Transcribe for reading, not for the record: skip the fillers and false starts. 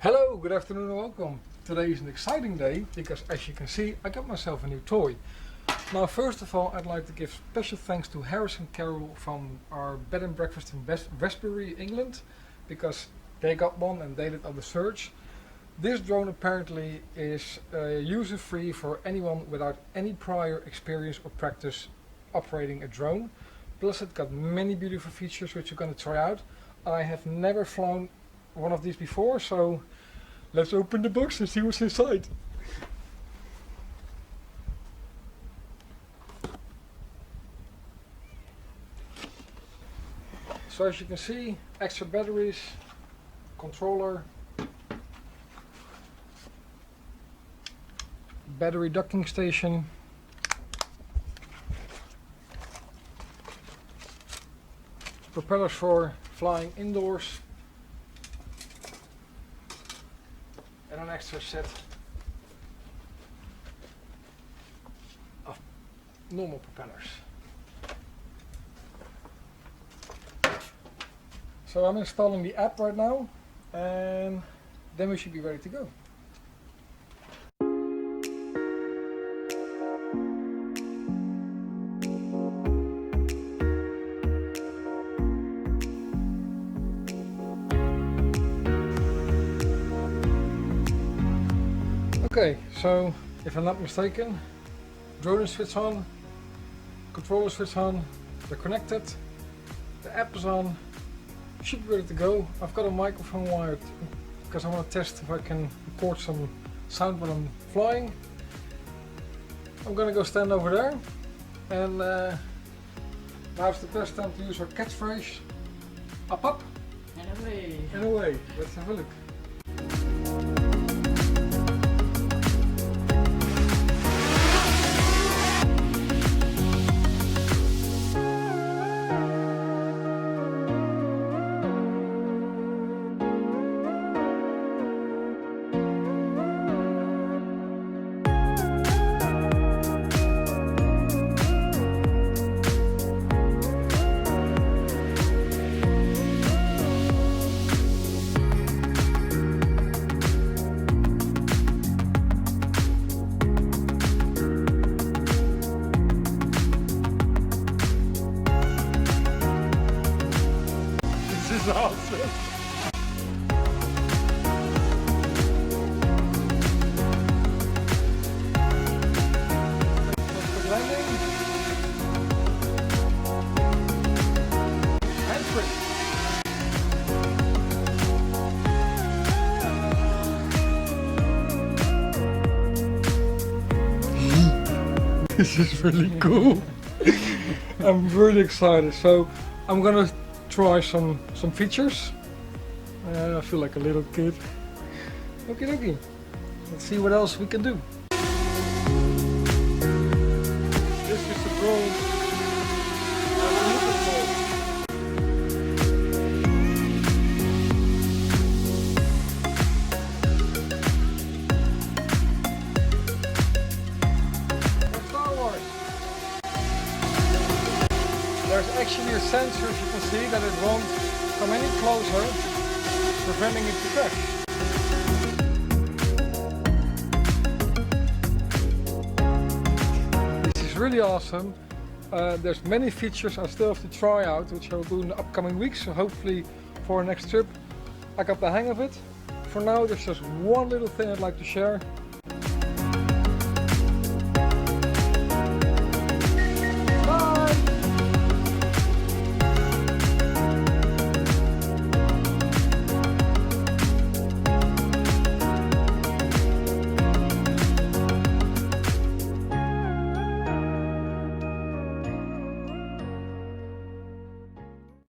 Hello, good afternoon and welcome. Today is an exciting day because, as you can see, I got myself a new toy. Now, first of all, I'd like to give special thanks to Harris and Carol from our bed and breakfast in Westbury, England, because they got one and they did all the search. This drone apparently is user-free for anyone without any prior experience or practice operating a drone. Plus, it got many beautiful features which we're going to try out. I have never flown one of these before, so let's open the box and see what's inside. So as you can see, extra batteries, controller, battery docking station, propellers for flying indoors, and an extra set of normal propellers. So I'm installing the app right now, and then we should be ready to go. Okay, so if I'm not mistaken, drone is switched on, controller switched on, they're connected, the app is on, should be ready to go. I've got a microphone wired because I want to test if I can record some sound when I'm flying. I'm gonna go stand over there, and now's the best time to use our catchphrase, up, And away. and away. Let's have a look. This is awesome. Quick landing. And free. This is really cool. I'm really excited. So I'm gonna try some features. I feel like a little kid. Okie dokie. Let's see what else we can do. This is the drone. Star Wars. There's actually a sensor, as you can see, that it won't come any closer, preventing it to crash. This is really awesome. There's many features I still have to try out, which I will do in the upcoming weeks, so hopefully for our next trip I got the hang of it. For now, there's just one little thing I'd like to share.